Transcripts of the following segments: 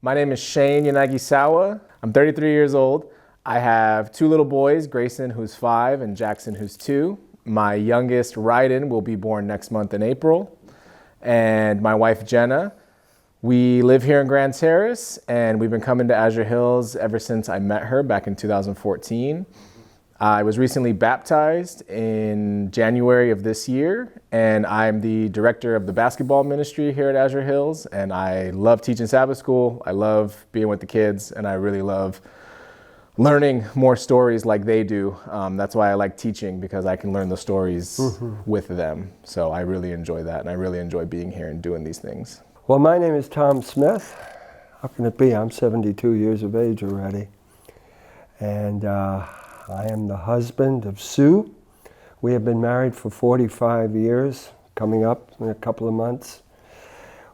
My name is Cheyne Yanagisawa. I'm 33 years old. I have two little boys, Grayson, who's 5, and Jackson, who's 2. My youngest, Ryden, will be born next month in April. And my wife, Jenna. We live here in Grand Terrace, and we've been coming to Azure Hills ever since I met her back in 2014. I was recently baptized in January of this year, and I'm the director of the basketball ministry here at Azure Hills, and I love teaching Sabbath school. I love being with the kids, and I really love learning more stories like they do. That's why I like teaching, because I can learn the stories with them. So I really enjoy that, and I really enjoy being here and doing these things. Well, my name is Tom Smith. How can it be? I'm 72 years of age already. And I am the husband of Sue. We have been married for 45 years, coming up in a couple of months.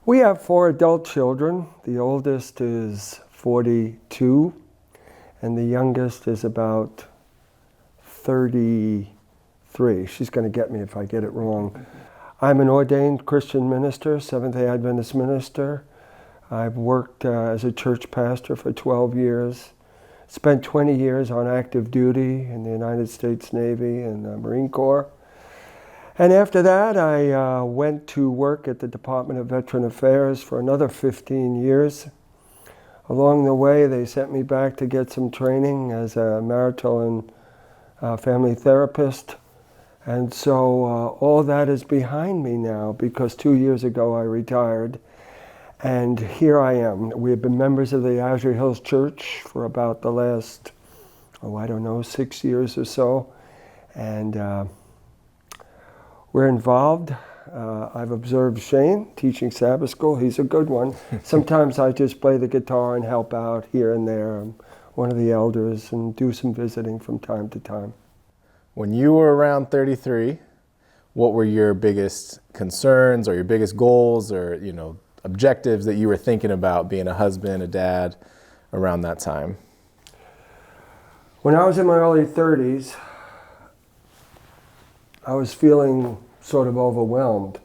We have 4 adult children. The oldest is 42, and the youngest is about 33. She's going to get me if I get it wrong. I'm an ordained Christian minister, Seventh-day Adventist minister. I've worked as a church pastor for 12 years. Spent 20 years on active duty in the United States Navy and the Marine Corps. And after that, I went to work at the Department of Veteran Affairs for another 15 years. Along the way, they sent me back to get some training as a marital and family therapist. And so all that is behind me now, because 2 years ago I retired. And here I am. We have been members of the Azure Hills Church for about the last, 6 years or so. And we're involved. I've observed Cheyne teaching Sabbath school. He's a good one. Sometimes I just play the guitar and help out here and there. I'm one of the elders and do some visiting from time to time. When you were around 33, what were your biggest concerns or your biggest goals or, objectives that you were thinking about being a husband, a dad around that time? When I was in my early 30s, I was feeling sort of overwhelmed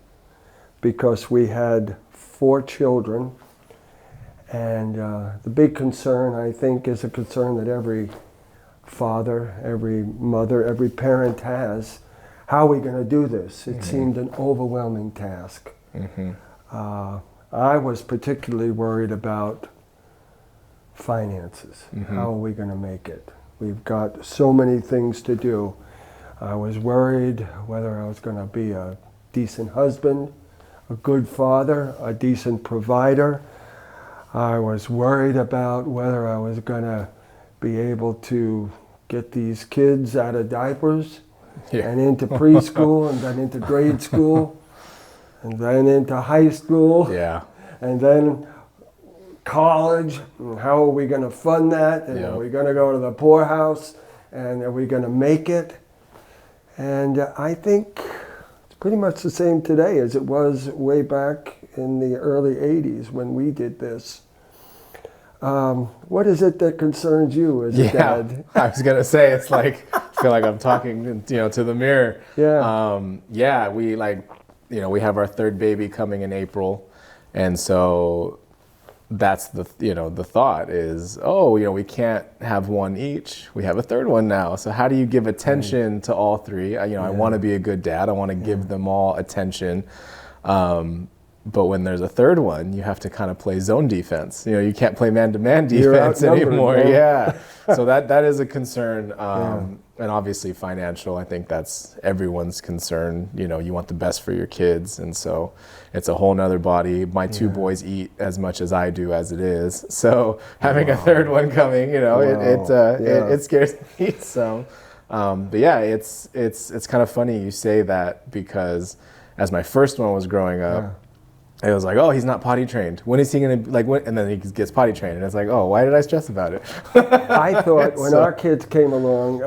because we had 4 children. And the big concern, I think, is a concern that every father, every mother, every parent has. How are we going to do this? It seemed an overwhelming task. I was particularly worried about finances. How are we going to make it? We've got so many things to do. I was worried whether I was going to be a decent husband, a good father, a decent provider. I was worried about whether I was going to be able to get these kids out of diapers and into preschool and then into grade school and then into high school and then college. And how are we going to fund that? And are we going to go to the poorhouse? And are we going to make it? And I think it's pretty much the same today as it was way back in the early 80s when we did this. What is it that concerns you as a dad? I was gonna say, it's like I feel like I'm talking, to the mirror. We have our 3rd baby coming in April, and so that's the thought is, we can't have one each. We have a 3rd one now. So how do you give attention to all 3? I want to be a good dad. I want to give them all attention. But when there's a 3rd one, you have to kind of play zone defense. You can't play man-to-man defense anymore. So that is a concern. And obviously financial, I think that's everyone's concern. You want the best for your kids. And so it's a whole nother body. My 2 boys eat as much as I do as it is. So having a 3rd one coming, it scares me. So, it's kind of funny you say that, because as my first one was growing up, it was like, he's not potty trained. When is he going to, and then he gets potty trained. And it's like, why did I stress about it? I thought when our kids came along,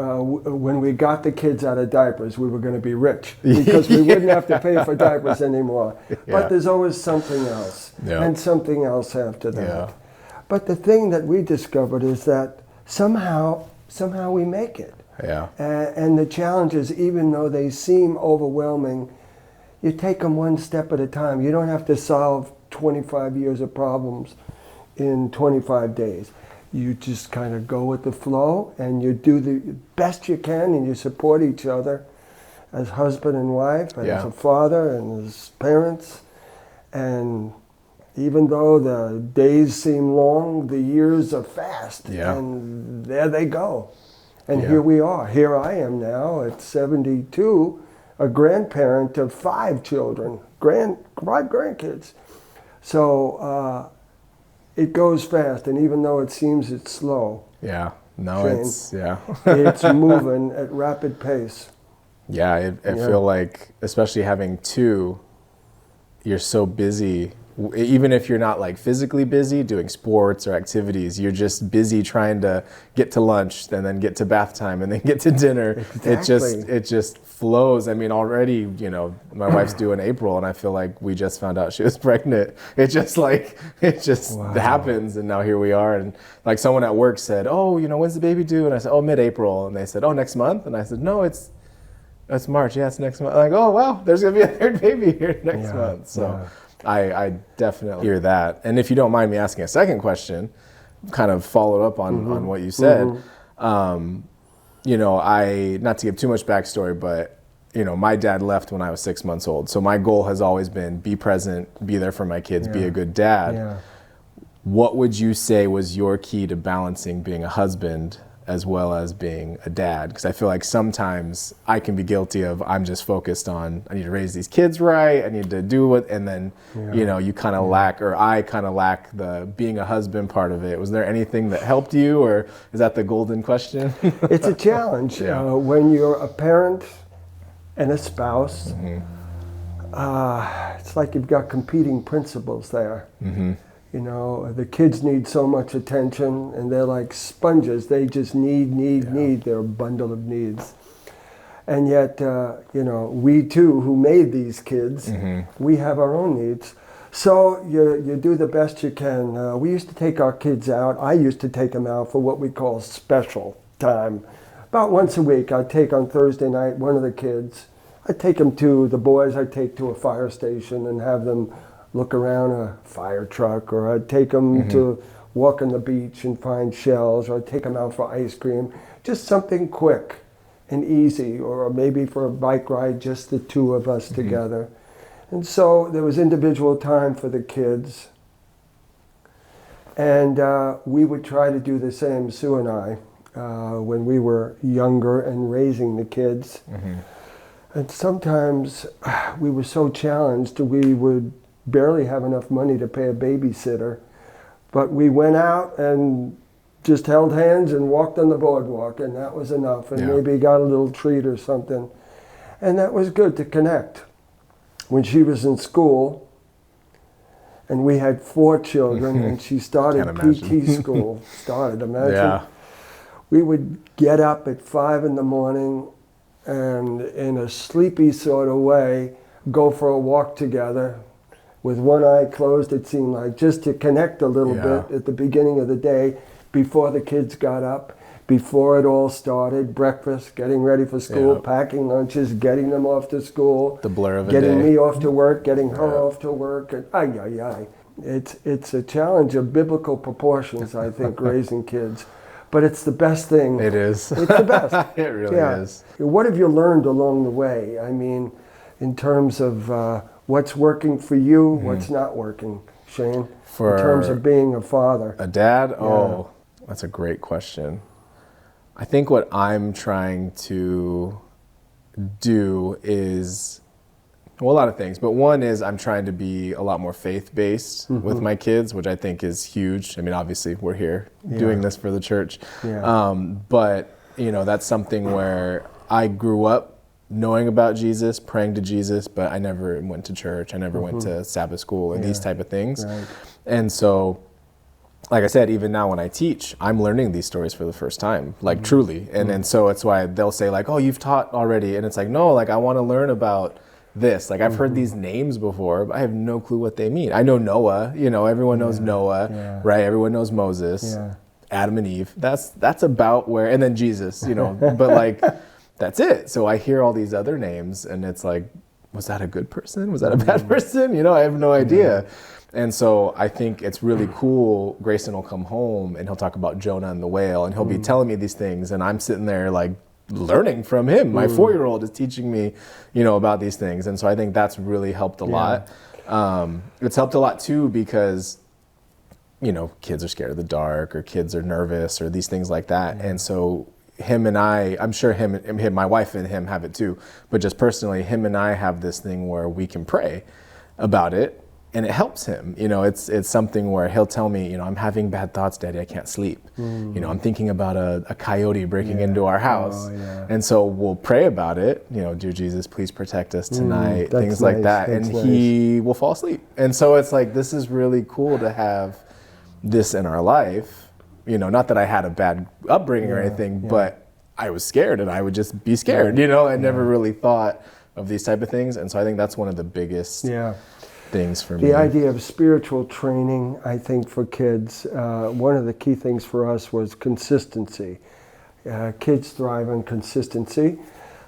when we got the kids out of diapers, we were going to be rich because we wouldn't have to pay for diapers anymore. But there's always something else and something else after that. But the thing that we discovered is that somehow we make it. And the challenges, even though they seem overwhelming, you take them one step at a time. You don't have to solve 25 years of problems in 25 days. You just kind of go with the flow, and you do the best you can, and you support each other as husband and wife, and as a father, and as parents. And even though the days seem long, the years are fast, and there they go. And here we are. Here I am now at 72, a grandparent of 5 children, 5 grandkids. So it goes fast, and even though it seems it's slow, Cheyne, it's moving at rapid pace. I feel like, especially having 2, you're so busy. Even if you're not like physically busy doing sports or activities, you're just busy trying to get to lunch and then get to bath time and then get to dinner. Exactly. It just flows. I mean, already, my wife's due in April, and I feel like we just found out she was pregnant. It just happens, and now here we are. And like someone at work said, "Oh, when's the baby due?" And I said, "Oh, mid-April." And they said, "Oh, next month?" And I said, "No, it's March. Yeah, it's next month." I'm like, "Oh, wow, there's gonna be a 3rd baby here next month." So. I definitely hear that. And if you don't mind me asking a second question, kind of follow up on what you said, not to give too much backstory, but, my dad left when I was 6 months old. So my goal has always been be present, be there for my kids, be a good dad. Yeah. What would you say was your key to balancing being a husband as well as being a dad? Because I feel like sometimes I can be guilty of, I'm just focused on, I need to raise these kids right, I need to do it, and then, you kind of lack, or I kind of lack the being a husband part of it. Was there anything that helped you, or is that the golden question? It's a challenge. When you're a parent and a spouse, it's like you've got competing principles there. The kids need so much attention, and they're like sponges. They just need. They're a bundle of needs. And yet, we too, who made these kids, we have our own needs. So you do the best you can. We used to take our kids out. I used to take them out for what we call special time. About once a week, I'd take on Thursday night one of the kids. I'd take them to, the boys I'd take to a fire station and have them look around a fire truck, or I'd take them to walk on the beach and find shells, or I'd take them out for ice cream. Just something quick and easy, or maybe for a bike ride, just the 2 of us together. And so there was individual time for the kids. And we would try to do the same, Sue and I, when we were younger and raising the kids. And sometimes we were so challenged, we would barely have enough money to pay a babysitter, but we went out and just held hands and walked on the boardwalk, and that was enough, and maybe got a little treat or something, and that was good to connect. When she was in school, and we had 4 children, and she started PT school, imagine. We would get up at 5 in the morning, and in a sleepy sort of way, go for a walk together, with one eye closed, it seemed like, just to connect a little bit at the beginning of the day, before the kids got up, before it all started, breakfast, getting ready for school, packing lunches, getting them off to school, the blur of a getting day. Me off to work, getting her off to work, and It's a challenge of biblical proportions, I think, raising kids. But it's the best thing. It is. It's the best. It really is. What have you learned along the way? I mean, in terms of what's working for you, what's not working, Cheyne, in terms of being a father? A dad? Oh, that's a great question. I think what I'm trying to do is, well, a lot of things, but one is I'm trying to be a lot more faith-based with my kids, which I think is huge. I mean, obviously we're here doing this for the church, but that's something where I grew up knowing about Jesus, praying to Jesus, but I never went to church. I never went to Sabbath school and these type of things. Right. And so, like I said, even now when I teach, I'm learning these stories for the first time, like truly. And so it's why they'll say like, oh, you've taught already. And it's like, no, like I want to learn about this. Like I've heard these names before, but I have no clue what they mean. I know Noah, everyone knows Noah, right? Everyone knows Moses, Adam and Eve. That's about where, and then Jesus, but like, that's it. So I hear all these other names and it's like, was that a good person? Was that a bad person? I have no idea. And so I think it's really cool. Grayson will come home and he'll talk about Jonah and the whale, and he'll be telling me these things, and I'm sitting there like learning from him. My 4-year-old is teaching me, about these things. And so I think that's really helped a lot. It's helped a lot too because, kids are scared of the dark, or kids are nervous, or these things like that. And so him and I'm sure my wife and him have it too, but just personally, him and I have this thing where we can pray about it. And it helps him. It's something where he'll tell me, I'm having bad thoughts, Daddy, I can't sleep. I'm thinking about a coyote breaking into our house. And so we'll pray about it, dear Jesus, please protect us tonight, things like that. And he will fall asleep. And so it's like, this is really cool to have this in our life. Not that I had a bad upbringing or anything, but I was scared, and I would just be scared, I never really thought of these type of things. And so I think that's one of the biggest things for me. The idea of spiritual training, I think, for kids, one of the key things for us was consistency. Kids thrive on consistency.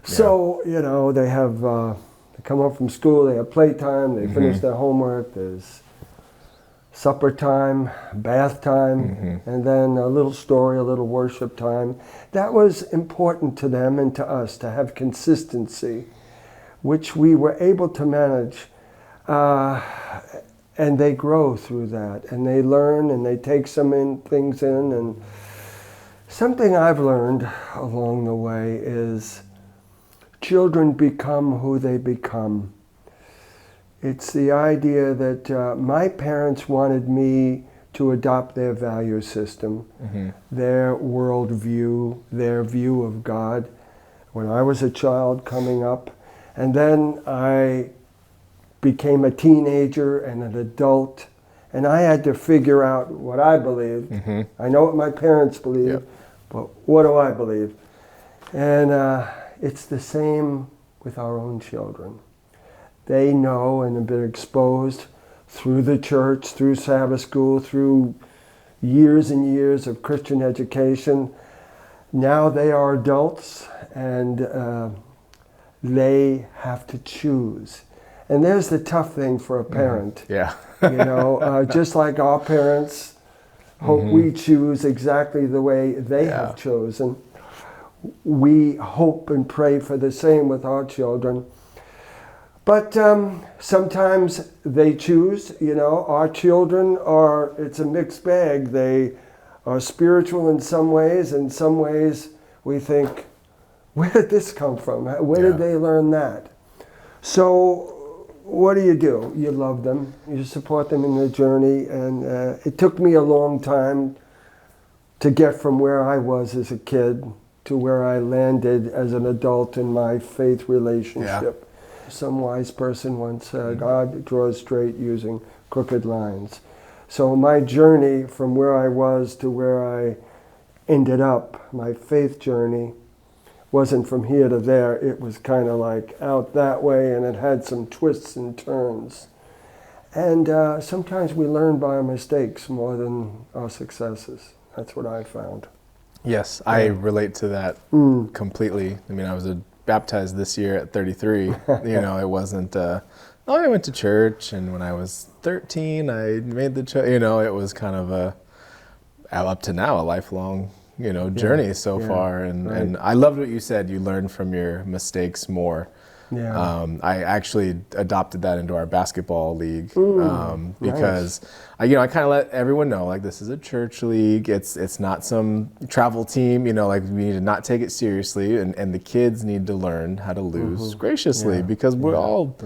So, they have, they come home from school, they have playtime, they finish their homework, there's supper time, bath time, and then a little story, a little worship time. That was important to them and to us, to have consistency, which we were able to manage. And they grow through that, and they learn, and they take some things in. And something I've learned along the way is children become who they become. It's the idea that my parents wanted me to adopt their value system, their worldview, their view of God when I was a child coming up. And then I became a teenager and an adult, and I had to figure out what I believed. I know what my parents believed, but what do I believe? And it's the same with our own children. They know and have been exposed through the church, through Sabbath school, through years and years of Christian education. Now they are adults, and they have to choose. And there's the tough thing for a parent. Just like our parents hope we choose exactly the way they have chosen. We hope and pray for the same with our children. But sometimes they choose, our children it's a mixed bag. They are spiritual in some ways we think, where did this come from? Where did they learn that? So, what do? You love them, you support them in their journey, and it took me a long time to get from where I was as a kid to where I landed as an adult in my faith relationship. Some wise person once said, God draws straight using crooked lines. So my journey from where I was to where I ended up, my faith journey, wasn't from here to there. It was kind of like out that way, and it had some twists and turns. And sometimes we learn by our mistakes more than our successes. That's what I found. Yes, I relate to that completely. I mean, I was baptized this year at 33. It wasn't, I went to church, and when I was 13, I made the church. It was kind of up to now, a lifelong journey so far. And I loved what you said. You learn from your mistakes more. I actually adopted that into our basketball league because I kind of let everyone know, like, this is a church league. It's not some travel team, like, we need to not take it seriously, and the kids need to learn how to lose graciously because we're all,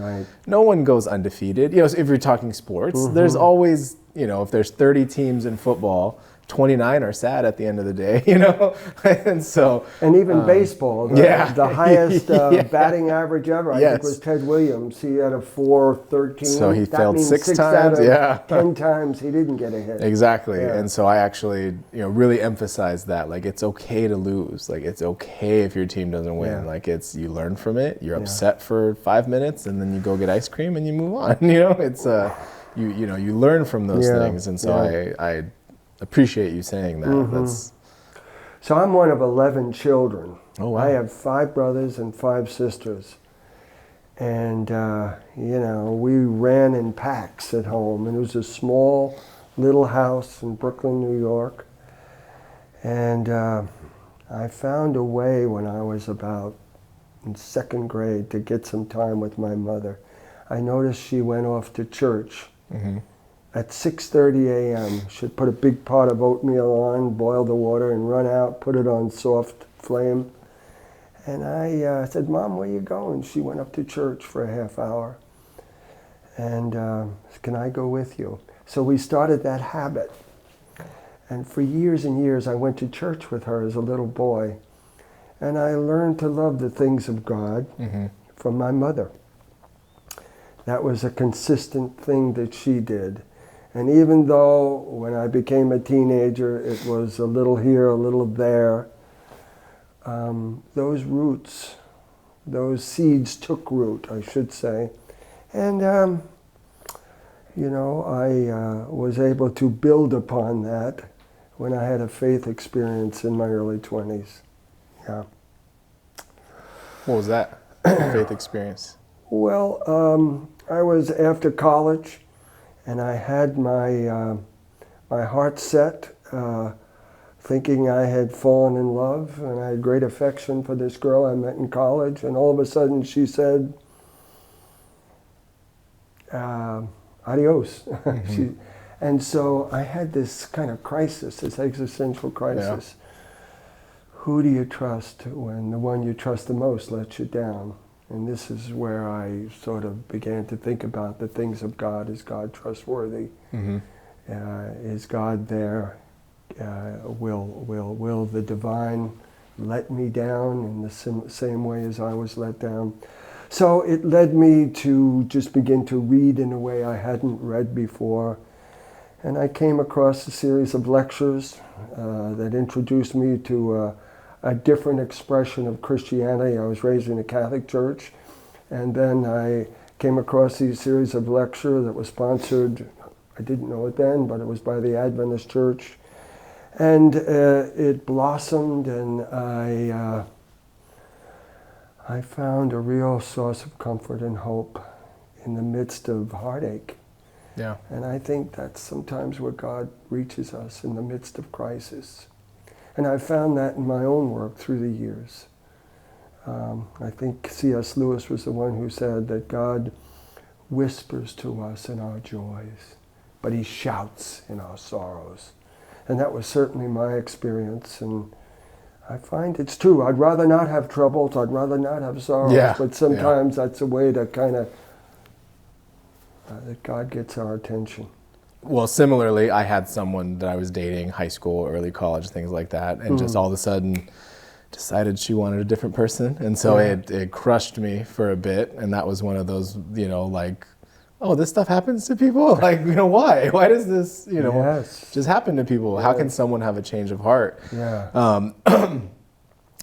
no one goes undefeated. If you're talking sports, there's always, if there's 30 teams in football, 29 are sad at the end of the day, and even baseball, the highest batting average ever, I think, was Ted Williams. He had a .413. So he failed 6 times. 10 times he didn't get a hit. Exactly. And so I actually, really emphasize that, like, it's okay to lose. Like, it's okay if your team doesn't win. Like, you learn from it. You're upset for 5 minutes, and then you go get ice cream and you move on. It's you learn from those things. And so I appreciate you saying that. So I'm one of 11 children. Oh, wow. I have 5 brothers and 5 sisters. And, we ran in packs at home. And it was a small little house in Brooklyn, New York. And I found a way when I was about in second grade to get some time with my mother. I noticed she went off to church at 6:30 a.m. She'd put a big pot of oatmeal on, boil the water, and run out, put it on soft flame. And I said, "Mom, where you going?" She went up to church for a half hour. And "Can I go with you?" So we started that habit. And for years and years, I went to church with her as a little boy. And I learned to love the things of God from my mother. That was a consistent thing that she did. And even though when I became a teenager, it was a little here, a little there, those roots, those seeds took root, I should say. And, I was able to build upon that when I had a faith experience in my early 20s. Yeah. What was that faith experience? Well, I was after college, and I had my heart set, thinking I had fallen in love, and I had great affection for this girl I met in college, and all of a sudden she said, adios. And so I had this kind of crisis, this existential crisis. Yeah. Who do you trust when the one you trust the most lets you down? And this is where I sort of began to think about the things of God. Is God trustworthy? Is God there? Will the divine let me down in the same way as I was let down? So it led me to just begin to read in a way I hadn't read before. And I came across a series of lectures that introduced me to a different expression of Christianity. I was raised in a Catholic church, and then I came across these series of lectures that was sponsored, I didn't know it then, but it was by the Adventist Church. And it blossomed, and I found a real source of comfort and hope in the midst of heartache. Yeah. And I think that's sometimes where God reaches us, in the midst of crisis. And I've found that in my own work through the years. I think C.S. Lewis was the one who said that God whispers to us in our joys, but he shouts in our sorrows. And that was certainly my experience. And I find it's true. I'd rather not have troubles. I'd rather not have sorrows. But sometimes that's a way to kind of, that God gets our attention. Well, similarly, I had someone that I was dating, high school, early college, things like that, and just all of a sudden decided she wanted a different person. And so it crushed me for a bit. And that was one of those, like, oh, this stuff happens to people? Like, why? Why does this, just happen to people? How can someone have a change of heart? Yeah.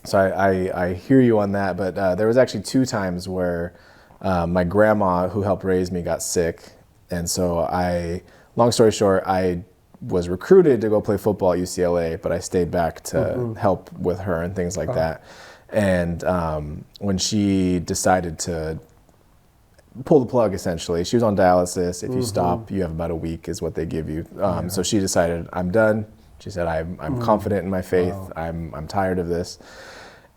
So I hear you on that, but there was actually 2 times where my grandma, who helped raise me, got sick. And so long story short, I was recruited to go play football at UCLA, but I stayed back to help with her and things like that. And when she decided to pull the plug, essentially, she was on dialysis. If you stop, you have about a week is what they give you. So she decided, I'm done. She said, I'm confident in my faith. Wow. I'm tired of this.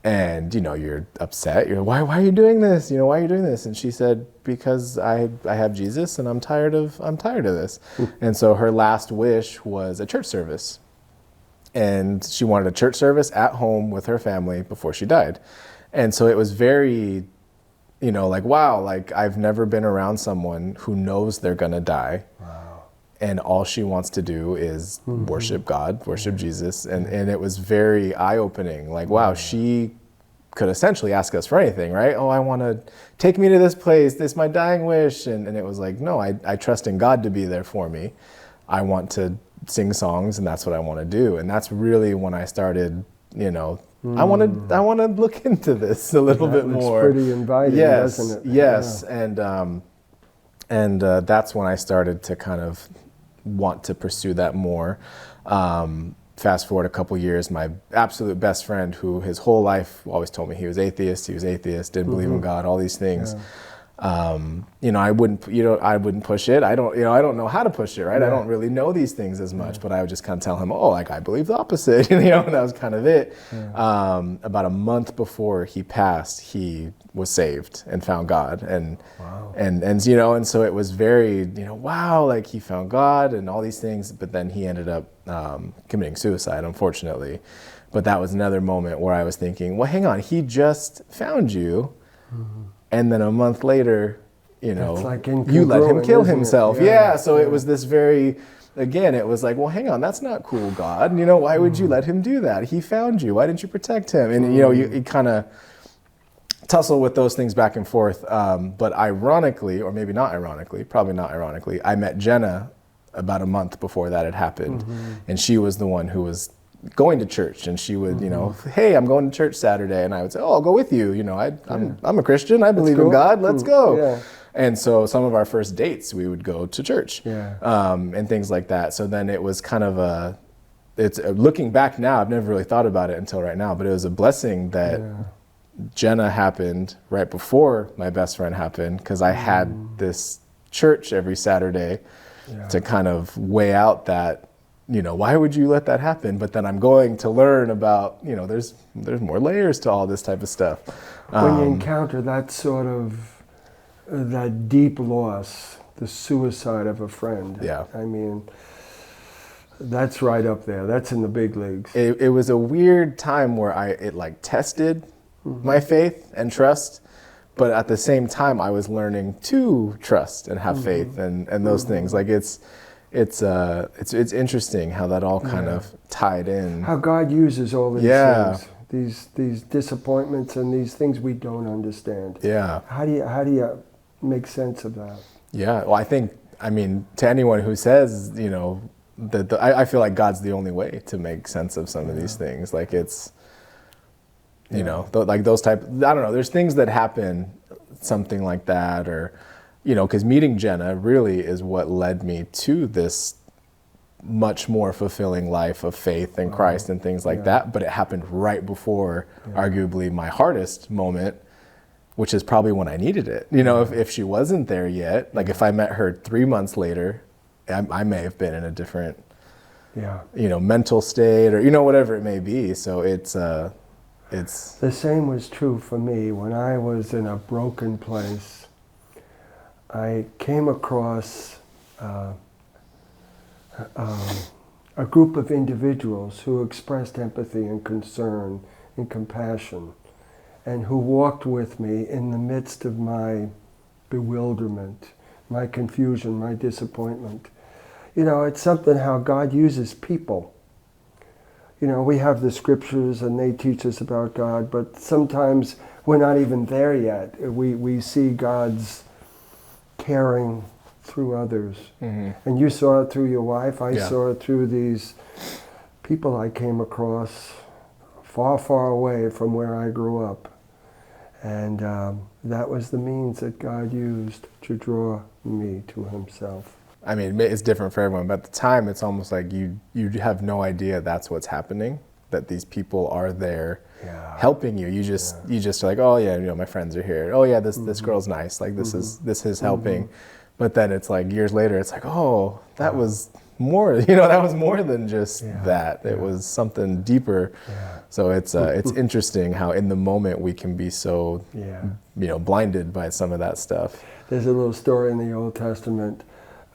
And, you're upset. You're, why are you doing this? Why are you doing this? And she said, because I have Jesus and I'm tired of this. And so her last wish was a church service. And she wanted a church service at home with her family before she died. And so it was very, like, wow, like I've never been around someone who knows they're going to die. Wow. And all she wants to do is worship God, worship Jesus. And it was very eye-opening. Like, wow, she could essentially ask us for anything, right? Oh, I want to take me to this place. This is my dying wish. And it was like, no, I trust in God to be there for me. I want to sing songs, and that's what I want to do. And that's really when I started, I want to look into this a little bit more. It's pretty inviting, doesn't it? Yes. Yeah. And that's when I started to kind of want to pursue that more. Fast forward a couple years, my absolute best friend, who his whole life always told me he was atheist, didn't believe in God, all these things. I wouldn't push it. I don't know how to push it, right? I don't really know these things as much, but I would just kind of tell him, I believe the opposite, and that was kind of it. Yeah. About a month before he passed, he was saved and found God, and so it was very, wow, like he found God and all these things, but then he ended up committing suicide, unfortunately. But that was another moment where I was thinking, well, hang on, he just found you. Mm-hmm. And then a month later, like you let him kill himself. Yeah. So it was this again, it was like, well, hang on, that's not cool, God. Why would you let him do that? He found you. Why didn't you protect him? And, you kind of tussle with those things back and forth. But ironically, or maybe not ironically, probably not ironically, I met Jenna about a month before that had happened. Mm-hmm. And she was the one who was going to church, and she would, hey, I'm going to church Saturday, and I would say, I'll go with you. I'm a Christian. I believe in God. Let's go. Yeah. And so some of our first dates, we would go to church, and things like that. So then it was kind of looking back now, I've never really thought about it until right now, but it was a blessing that Jenna happened right before my best friend happened, because I had this church every Saturday to kind of weigh out that, why would you let that happen? But then I'm going to learn about, there's more layers to all this type of stuff. When you encounter that sort of, that deep loss, the suicide of a friend. Yeah. I mean, that's right up there. That's in the big leagues. It was a weird time where it tested my faith and trust. But at the same time, I was learning to trust and have faith and those things. Like it's interesting how that all kind of tied in. How God uses all these things, these disappointments and these things we don't understand. Yeah. How do you make sense of that? Yeah. Well, I mean, to anyone who says, I feel like God's the only way to make sense of some of these things. Like it's, like those type. I don't know. There's things that happen, something like that, or. Because meeting Jenna really is what led me to this much more fulfilling life of faith in Christ and things like that. But it happened right before, arguably, my hardest moment, which is probably when I needed it. If she wasn't there yet, like if I met her 3 months later, I may have been in a different, mental state or, whatever it may be. So it's. The same was true for me when I was in a broken place. I came across a group of individuals who expressed empathy and concern and compassion, and who walked with me in the midst of my bewilderment, my confusion, my disappointment. It's something how God uses people. We have the scriptures and they teach us about God, but sometimes we're not even there yet. We see God's caring through others. Mm-hmm. And you saw it through your wife. I saw it through these people I came across far, far away from where I grew up. And that was the means that God used to draw me to himself. I mean, it's different for everyone, but at the time it's almost like you have no idea that's what's happening, that these people are there helping you. You just are like, oh yeah, my friends are here. Oh yeah, this girl's nice. Like this is helping. But then it's like years later, it's like, oh, that was more. That was more than just that. It was something deeper. Yeah. So it's interesting how in the moment we can be so blinded by some of that stuff. There's a little story in the Old Testament.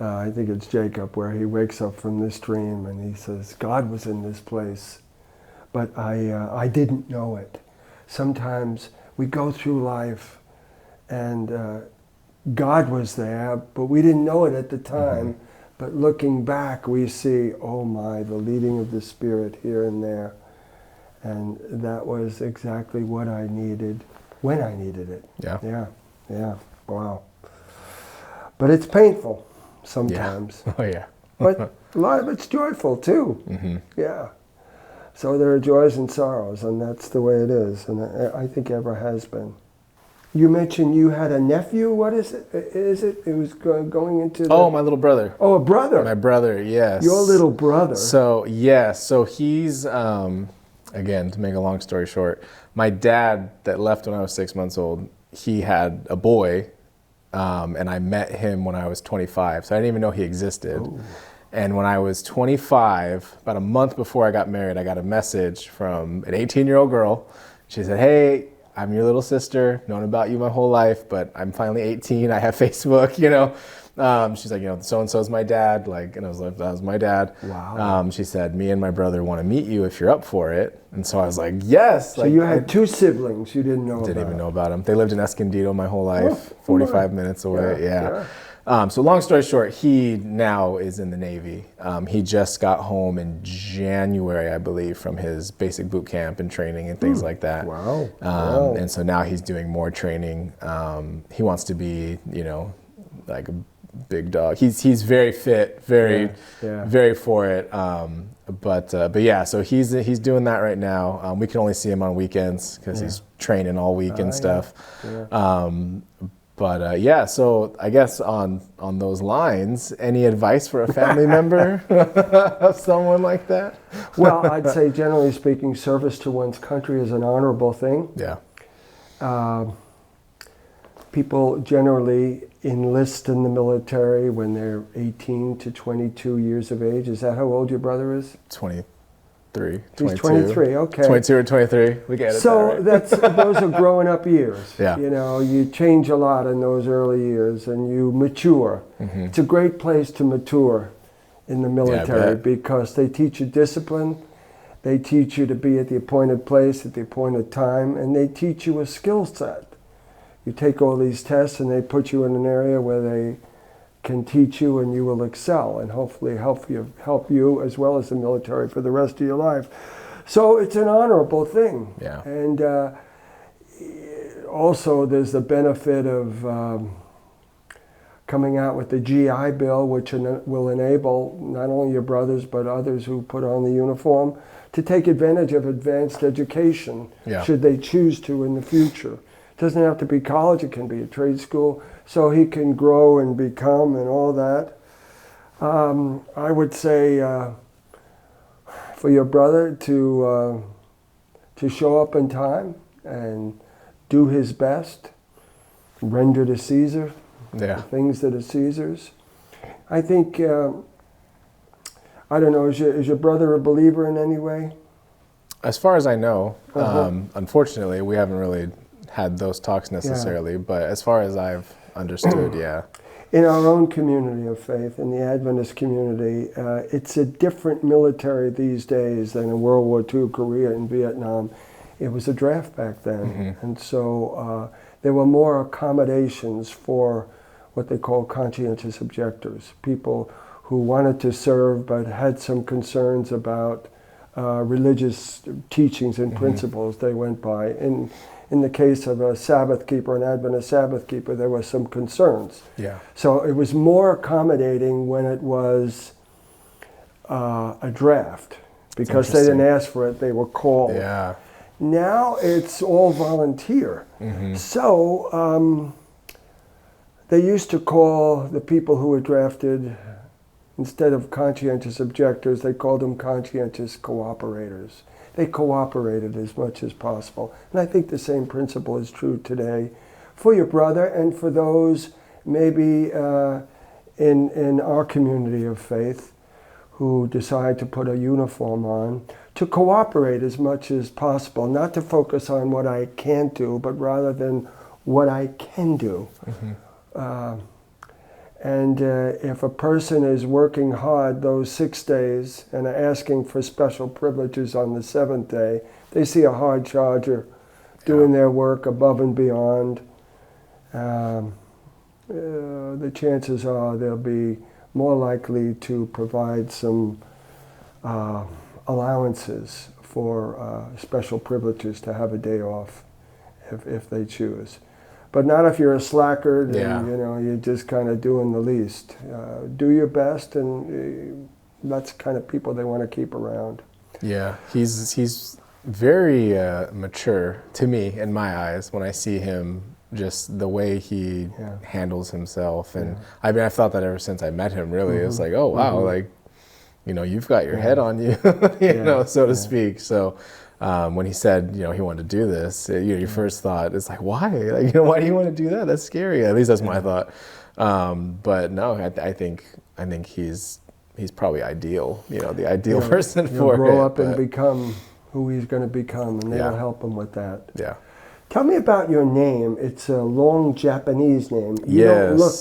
I think it's Jacob, where he wakes up from this dream and he says, God was in this place, but I didn't know it. Sometimes we go through life and God was there, but we didn't know it at the time. Mm-hmm. But looking back, we see, oh my, the leading of the Spirit here and there. And that was exactly what I needed when I needed it. Yeah. Wow. But it's painful sometimes. Yeah. Oh yeah. But a lot of it's joyful too. Mm-hmm. Yeah. So there are joys and sorrows, and that's the way it is, and I think ever has been. You mentioned you had a nephew. What is it? It was going into the... Oh, my little brother. Oh, a brother. My brother, yes. Your little brother. So he's, again, to make a long story short, my dad that left when I was 6 months old, he had a boy and I met him when I was 25, so I didn't even know he existed. Ooh. And when I was 25, about a month before I got married, I got a message from an 18-year-old girl. She said, "Hey, I'm your little sister, known about you my whole life, but I'm finally 18, I have Facebook, you know." She's like, so-and-so's my dad, and I was like, that was my dad. Wow. She said, "Me and my brother want to meet you if you're up for it." And so I was like, yes. So you had two siblings you didn't know about. Didn't even know about them. They lived in Escondido my whole life, 45 minutes away, yeah. So long story short, he now is in the Navy. He just got home in January, I believe, from his basic boot camp and training and things like that. Wow. And so now he's doing more training. He wants to be, like a big dog. He's very fit, very for it. But yeah, so he's doing that right now. We can only see him on weekends because he's training all week and stuff. Yeah. But yeah, so I guess on those lines, any advice for a family member of someone like that? Well, I'd say generally speaking, service to one's country is an honorable thing. Yeah. People generally enlist in the military when they're 18 to 22 years of age. Is that how old your brother is? 23. He's 23, okay. 22 or 23, we get it. So right? those are growing up years. Yeah. You change a lot in those early years and you mature. Mm-hmm. It's a great place to mature in the military because they teach you discipline, they teach you to be at the appointed place at the appointed time, and they teach you a skill set. You take all these tests and they put you in an area where they can teach you and you will excel and hopefully help you as well as the military for the rest of your life. So it's an honorable thing. Yeah. And also there's the benefit of coming out with the GI Bill, which will enable not only your brothers but others who put on the uniform to take advantage of advanced education should they choose to in the future. It doesn't have to be college, it can be a trade school, so he can grow and become and all that. I would say for your brother to show up in time and do his best, render to Caesar the things that are Caesar's. I think, I don't know, is your brother a believer in any way? As far as I know, unfortunately, we haven't really had those talks necessarily, but as far as I've understood, In our own community of faith, in the Adventist community, it's a different military these days than in World War II, Korea, and Vietnam. It was a draft back then, and so there were more accommodations for what they call conscientious objectors, people who wanted to serve but had some concerns about religious teachings and principles they went by. In the case of a Sabbath keeper, an Adventist Sabbath keeper, there were some concerns. Yeah. So it was more accommodating when it was a draft, because they didn't ask for it, they were called. Yeah. Now it's all volunteer. So they used to call the people who were drafted, instead of conscientious objectors, they called them conscientious cooperators. They cooperated as much as possible. And I think the same principle is true today for your brother and for those maybe in our community of faith who decide to put a uniform on, to cooperate as much as possible, not to focus on what I can't do, but rather than what I can do. And if a person is working hard those 6 days and are asking for special privileges on the 7th day, they see a hard charger doing their work above and beyond, the chances are they'll be more likely to provide some allowances for special privileges to have a day off if they choose. But not if you're a slacker, and you're just kind of doing the least. Do your best, and that's the kind of people they want to keep around. Yeah, he's very mature to me in my eyes when I see him, just the way he handles himself. And I mean, I've thought that ever since I met him, really. It's like, oh, wow, like, you've got your head on you, so to speak. So when he said, he wanted to do this, your first thought is like, why? Like, why do you want to do that? That's scary. At least that's my thought. But no, I think he's probably ideal, the ideal person for it. He'll grow up and become who he's going to become, and they'll help him with that. Yeah. Tell me about your name. It's a long Japanese name. You don't look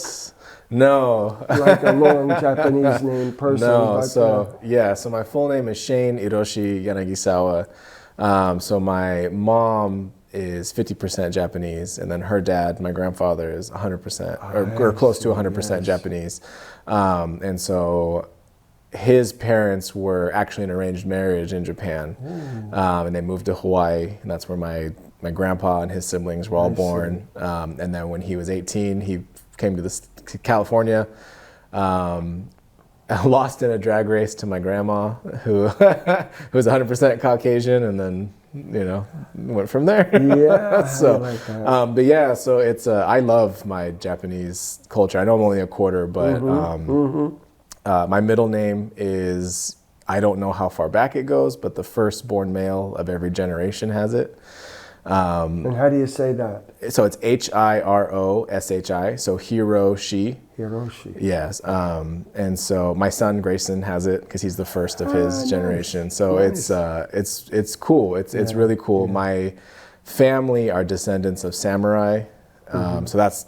like a long Japanese name person. No, so my full name is Cheyne Yanagisawa. So my mom is 50% Japanese, and then her dad, my grandfather, is 100% or close to 100% Japanese. And so his parents were actually an arranged marriage in Japan, and they moved to Hawaii, and that's where my grandpa and his siblings were all born. And then when he was 18, he came to California, lost in a drag race to my grandma, who was 100% Caucasian, and then went from there. Yeah, so, I like that. But yeah, so it's I love my Japanese culture. I know I'm only a quarter, but my middle name is, I don't know how far back it goes, but the firstborn male of every generation has it. And how do you say that? So it's Hiroshi, so Hiroshi. Hiroshi. Yes. And so my son Grayson has it because he's the first of his generation. So it's cool. It's really cool. Yeah. My family are descendants of samurai. So that's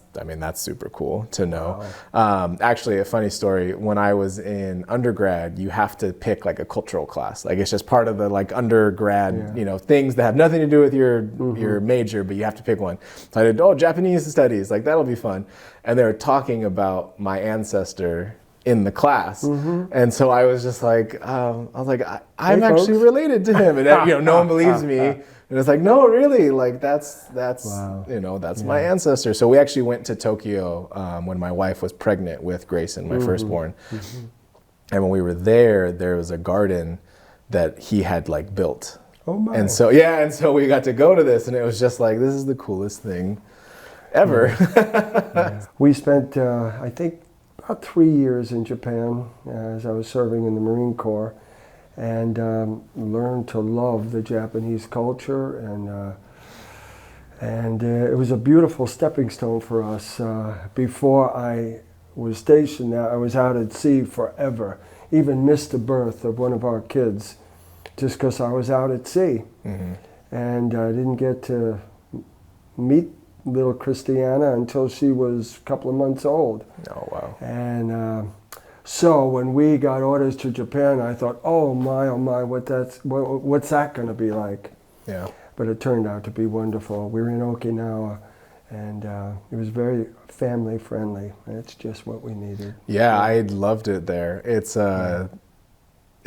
super cool to know. Wow. Actually, a funny story, when I was in undergrad, you have to pick like a cultural class. Like it's just part of the like undergrad, things that have nothing to do with your major, but you have to pick one. So I did, Japanese studies, like that'll be fun. And they were talking about my ancestor in the class. And so I was just like, I'm actually related to him. And no one believes me. And it's like, no, really, like that's wow. That's my ancestor. So we actually went to Tokyo when my wife was pregnant with Grayson, my firstborn. And when we were there was a garden that he had like built. Oh my. And so we got to go to this, and it was just like, this is the coolest thing ever. We spent, I think, about 3 years in Japan as I was serving in the Marine Corps. And learned to love the Japanese culture, and it was a beautiful stepping stone for us. Before I was stationed there, I was out at sea forever. Even missed the birth of one of our kids, just because I was out at sea, and I didn't get to meet little Christiana until she was a couple of months old. Oh wow! And so when we got orders to Japan, I thought, oh my, what's that going to be like? Yeah. But it turned out to be wonderful. We were in Okinawa, and it was very family friendly. It's just what we needed. Yeah, I loved it there. It's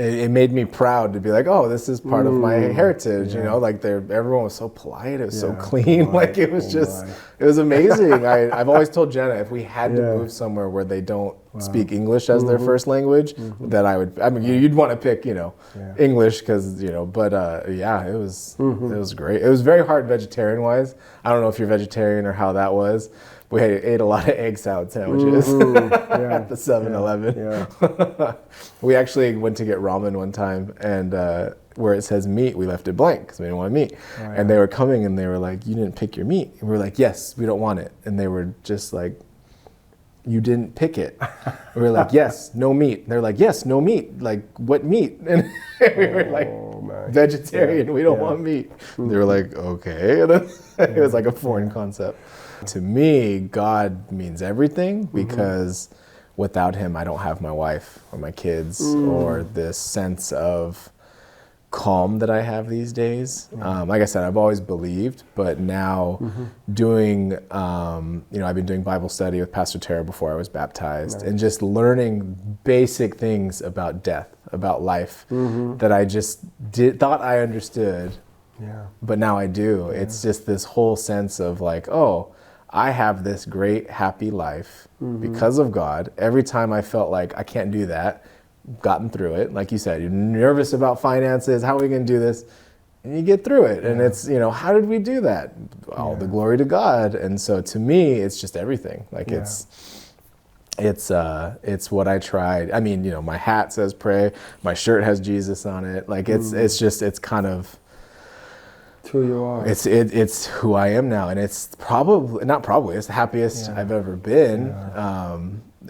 it made me proud to be like, oh, this is part of my heritage. Like everyone was so polite. It was so clean. Like it was it was amazing. I've always told Jenna, if we had to move somewhere where they don't speak English as their first language, that you'd want to pick, English because, but it was great. It was very hard vegetarian wise. I don't know if you're vegetarian or how that was. We ate a lot of egg salad sandwiches at the 7-Eleven. Yeah. We actually went to get ramen one time, and where it says meat, we left it blank because we didn't want meat. Oh, yeah. And they were coming, and they were like, you didn't pick your meat. And we were like, yes, we don't want it. And they were just like, you didn't pick it. And we were like, yes, no meat. And they're like, yes, no meat. Like, what meat? And we were like, vegetarian, we don't want meat. And they were like, okay. And then it was like a foreign concept. To me, God means everything, because without him, I don't have my wife or my kids or this sense of calm that I have these days. Like I said, I've always believed, but now doing, I've been doing Bible study with Pastor Tara before I was baptized, and just learning basic things about death, about life, that I just thought I understood, but now I do. It's just this whole sense of like, oh, I have this great, happy life because of God. Every time I felt like I can't do that, gotten through it. Like you said, you're nervous about finances. How are we going to do this? And you get through it. And it's, how did we do that? All the glory to God. And so to me, it's just everything. Like it's what I tried. I mean, my hat says pray. My shirt has Jesus on it. Like it's kind of It's who you are. It's who I am now, and it's it's the happiest I've ever been,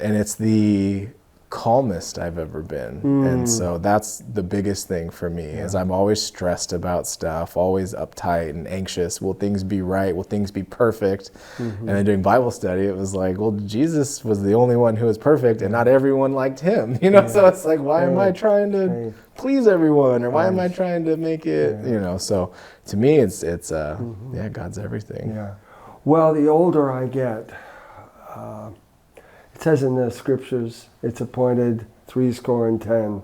and it's the calmest I've ever been. And so that's the biggest thing for me is I'm always stressed about stuff, always uptight and anxious. Will things be right? Will things be perfect? And then doing Bible study, it was like, well, Jesus was the only one who was perfect, and not everyone liked him, so it's like, why am I trying to please everyone, or why am I trying to make it, so to me it's God's everything. Well, the older I get, it says in the scriptures, it's appointed 70,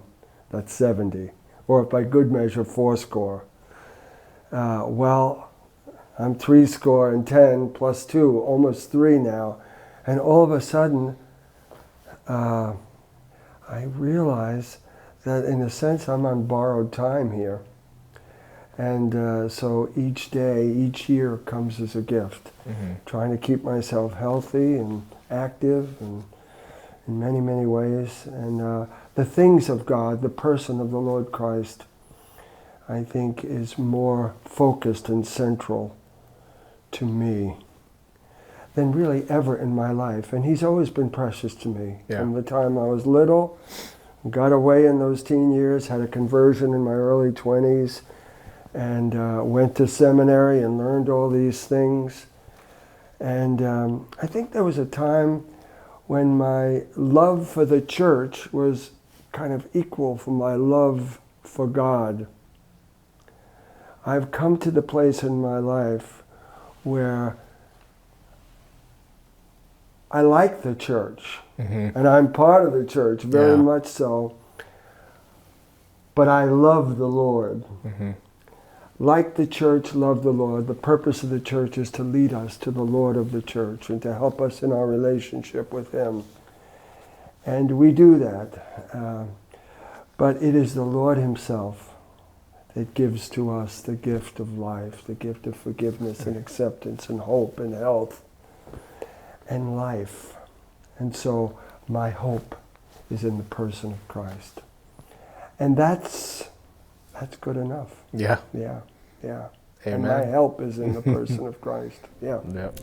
that's 70, or by good measure 80. Well, I'm 70 plus 2, almost 3 now, and all of a sudden, I realize that in a sense I'm on borrowed time here, and so each day, each year comes as a gift, trying to keep myself healthy and active and in many, many ways. And the things of God, the person of the Lord Christ, I think is more focused and central to me than really ever in my life. And he's always been precious to me. From the time I was little, got away in those teen years, had a conversion in my early 20s, and went to seminary and learned all these things. And I think there was a time when my love for the church was kind of equal for my love for God. I've come to the place in my life where I like the church, and I'm part of the church, very much so, but I love the Lord. Like the church, love the Lord. The purpose of the church is to lead us to the Lord of the church and to help us in our relationship with him. And we do that. But it is the Lord himself that gives to us the gift of life, the gift of forgiveness and acceptance and hope and health and life. And so my hope is in the person of Christ. And that's good enough. Yeah. Yeah. Amen. And my help is in the person of Christ. Yeah. Yep.